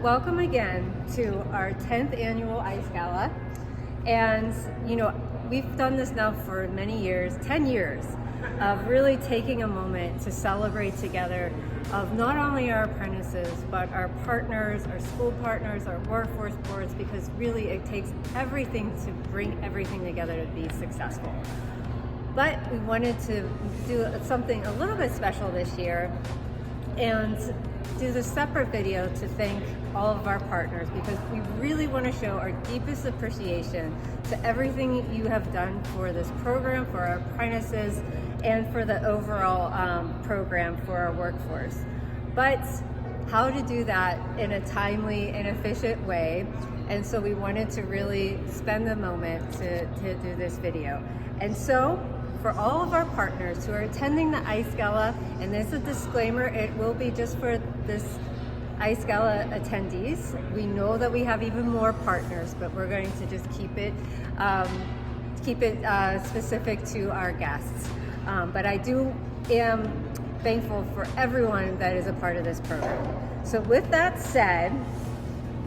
welcome again to our 10th annual ICE Gala. And we've done this now for many years, 10 years, of really taking a moment to celebrate together of not only our apprentices, but our partners, our school partners, our workforce boards, because really it takes everything to bring everything together to be successful. But we wanted to do something a little bit special this year and do the separate video to thank all of our partners, because we really want to show our deepest appreciation to everything you have done for this program, for our apprentices, and for the overall program for our workforce. But how to do that in a timely and efficient way, and so we wanted to really spend the moment to do this video. And so for all of our partners who are attending the ICE Gala, and there's a disclaimer, it will be just for this ICE Gala attendees. We know that we have even more partners, but we're going to just keep it specific to our guests. But I am thankful for everyone that is a part of this program. So with that said,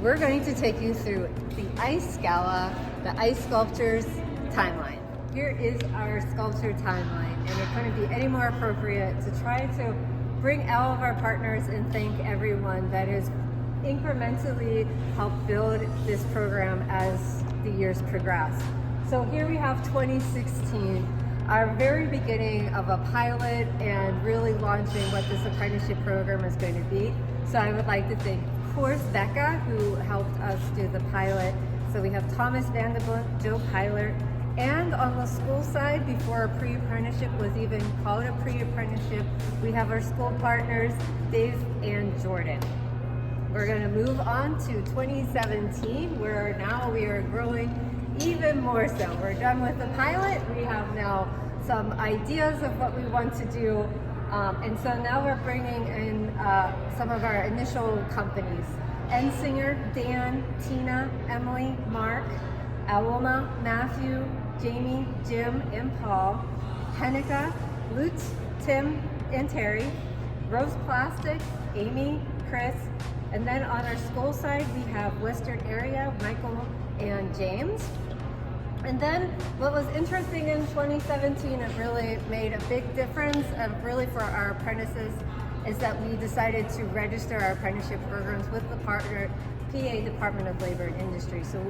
we're going to take you through the ICE Gala, the ICE Sculptures timeline. Here is our sculpture timeline, and it couldn't be any more appropriate to try to bring all of our partners and thank everyone that has incrementally helped build this program as the years progress. So here we have 2016, our very beginning of a pilot and really launching what this apprenticeship program is going to be. So I would like to thank, of course, Becca, who helped us do the pilot. So we have Thomas Vanderbilt, Joe Piler, and on the school side, before a pre-apprenticeship was even called a pre-apprenticeship, we have our school partners, Dave and Jordan. We're going to move on to 2017, where now we are growing even more so. We're done with the pilot. We have now some ideas of what we want to do. And so now we're bringing in some of our initial companies. Ensinger, Dan, Tina, Emily, Mark, Aloma, Matthew, Jamie, Jim, and Paul, Hennika, Lutz, Tim, and Terry, Rose Plastic, Amy, Chris, and then on our school side we have Western Area, Michael and James. And then what was interesting in 2017, it really made a big difference, and really for our apprentices, is that we decided to register our apprenticeship programs with the partner PA Department of Labor and Industry. So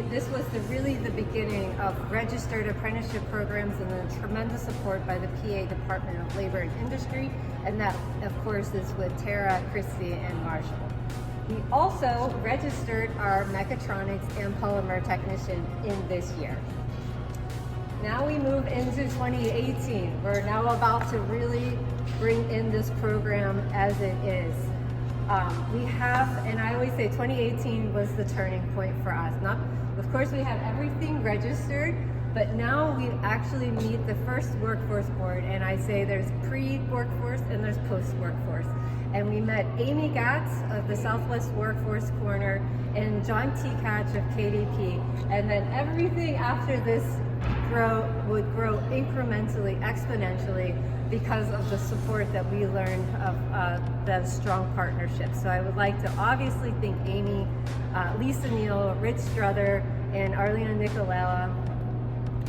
this was really the beginning of registered apprenticeship programs, and then tremendous support by the PA Department of Labor and Industry, and that of course is with Tara, Christy, and Marshall. We also registered our Mechatronics and Polymer Technician in this year. Now we move into 2018. We're now about to really bring in this program as it is. We have, and I always say 2018 was the turning point for us. Of course, we have everything registered, but now we actually meet the first workforce board, and I say there's pre-workforce and there's post-workforce. And we met Amy Gatz of the Southwest Workforce Corner and John Tekach of KDP. And then everything after this would grow incrementally, exponentially, because of the support that we learned of the strong partnership. So I would like to obviously thank Amy, Lisa Neal, Rich Struther, and Arlena Nicolella,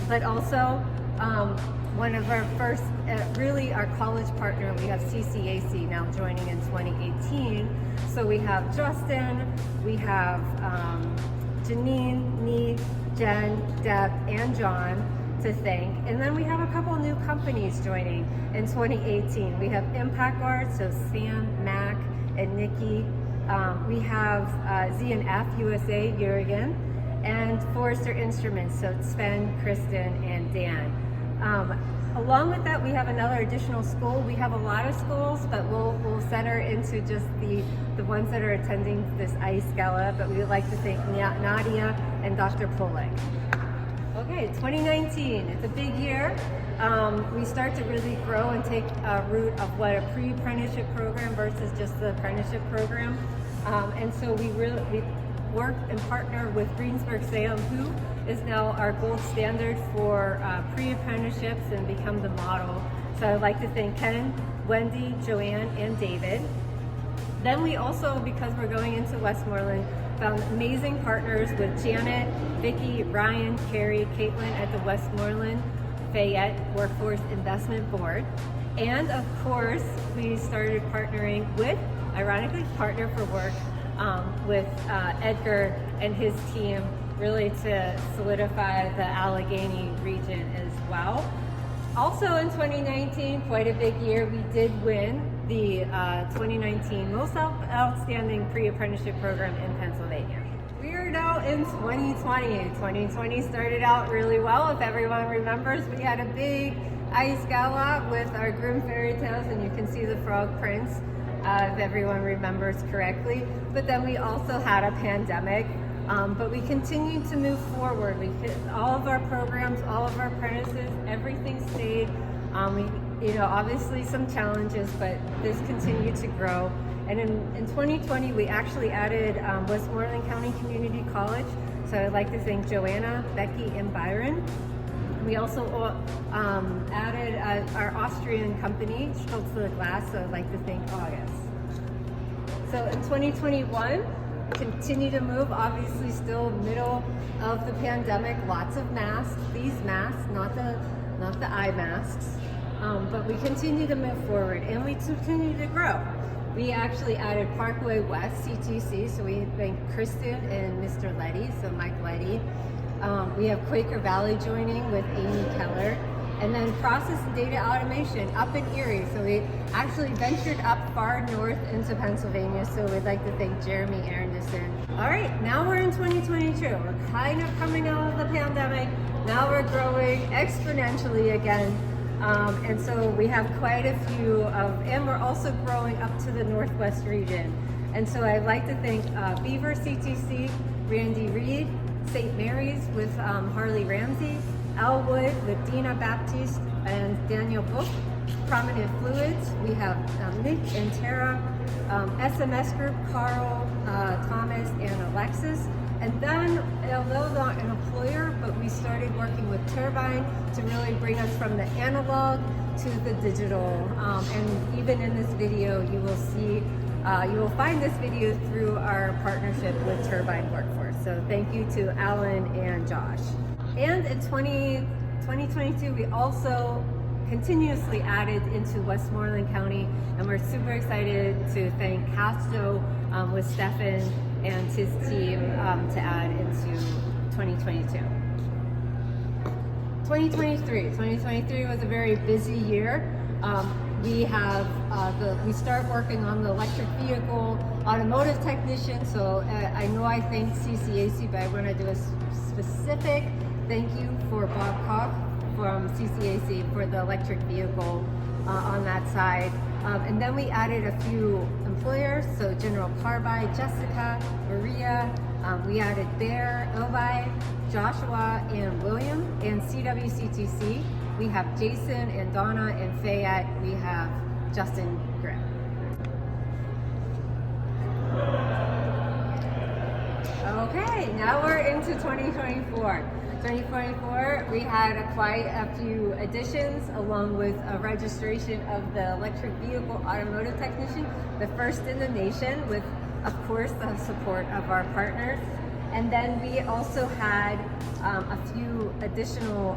but also one of our first, really our college partner, we have CCAC now joining in 2018. So we have Justin, we have Janine, Nee, Jen, Deb, and John to thank. And then we have a couple new companies joining in 2018. We have Impact Guard, so Sam, Mac, and Nikki. We have Z&F USA, Jurgen, and Forrester Instruments, so Sven, Kristen, and Dan. Along with that, we have another additional school. We have a lot of schools, but we'll center into just the ones that are attending this ICE Gala, but we would like to thank Nadia and Dr. Polek. Okay, 2019, it's a big year. We start to really grow and take root of what a pre-apprenticeship program versus just the apprenticeship program. And so we work and partner with Greensburg-Salem, who is now our gold standard for pre-apprenticeships and become the model. So I'd like to thank Ken, Wendy, Joanne, and David. Then we also, because we're going into Westmoreland, found amazing partners with Janet, Vicki, Ryan, Carrie, Caitlin at the Westmoreland Fayette Workforce Investment Board. And of course, we started partnering with, ironically, Partner for Work with Edgar and his team, really to solidify the Allegheny region as well. Also in 2019, quite a big year, we did win the 2019 Most Outstanding Pre-Apprenticeship Program in Pennsylvania. We are now in 2020. 2020 started out really well. If everyone remembers, we had a big ice gala with our Grimm fairy tales, and you can see the frog prints, if everyone remembers correctly. But then we also had a pandemic. But we continued to move forward. We hit all of our programs, all of our apprentices, everything stayed. Obviously some challenges, but this continued to grow. And in 2020, we actually added Westmoreland County Community College. So I'd like to thank Joanna, Becky, and Byron. We also added our Austrian company, Stolz to the Glass, so I'd like to thank August. So in 2021, continue to move, obviously still middle of the pandemic, lots of masks, these masks, not the eye masks, but we continue to move forward and we continue to grow. We actually added Parkway West, CTC, so we thank Kristen and Mr. Letty, so Mike Letty. We have Quaker Valley joining with Amy Keller. And then process and data automation up in Erie. So we actually ventured up far north into Pennsylvania. So we'd like to thank Jeremy Arendison. All right, now we're in 2022. We're kind of coming out of the pandemic. Now we're growing exponentially again. And so we have quite a few and we're also growing up to the Northwest region. And so I'd like to thank Beaver CTC, Randy Reed, St. Mary's with Harley Ramsey, Elwood with Dina Baptiste and Daniel Book, Prominent Fluids, we have Nick and Tara, SMS Group, Carl, Thomas, and Alexis. And then, although not an employer, but we started working with Turbine to really bring us from the analog to the digital. And even in this video, you will see, you will find this video through our partnership with Turbine Workforce. So thank you to Alan and Josh. And in 2022, we also continuously added into Westmoreland County, and we're super excited to thank Castro with Stefan and his team to add into 2022. 2023 was a very busy year. We start working on the electric vehicle automotive technician. So I know I thank CCAC, but I want to do a specific thank you for Bob Koch from CCAC for the electric vehicle on that side. And then we added a few employers, so General Carbide, Jessica, Maria, we added Bear, Ovi, Joshua, and William. And CWCTC, we have Jason and Donna, and Fayette, we have Justin Grimm. Okay, now we're into 2024. 2024, we had quite a few additions along with a registration of the electric vehicle automotive technician, the first in the nation with, of course, the support of our partners. And then we also had a few additional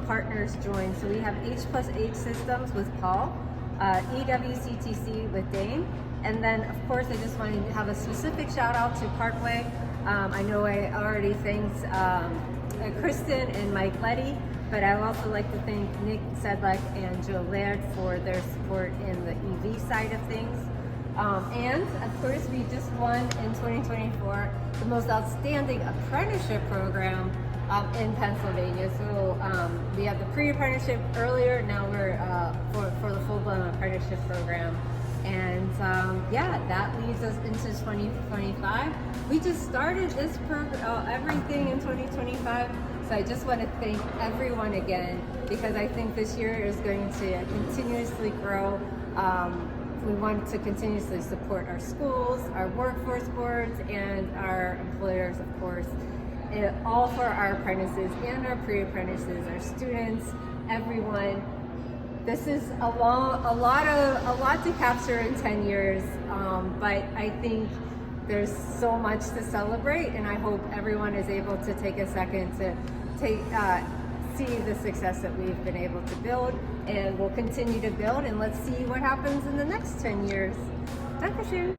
partners join. So we have H+H Systems with Paul, EWCTC with Dane. And then, of course, I just wanted to have a specific shout out to Parkway. I know I already thanked Kristen and Mike Letty, but I would also like to thank Nick Sedlak and Joe Laird for their support in the EV side of things. And of course, we just won in 2024 the most outstanding apprenticeship program in Pennsylvania. So we had the pre-apprenticeship earlier, now we're for the full-blown apprenticeship program. And yeah, that leads us into 2025. We just started this program, everything in 2025. So I just want to thank everyone again, because I think this year is going to continuously grow. We want to continuously support our schools, our workforce boards, and our employers, of course, all for our apprentices and our pre-apprentices, our students, everyone. this is a lot to capture in 10 years, but I think there's so much to celebrate, and I hope everyone is able to take a second to see the success that we've been able to build, and we'll continue to build, and let's see what happens in the next 10 years. Dankeschön.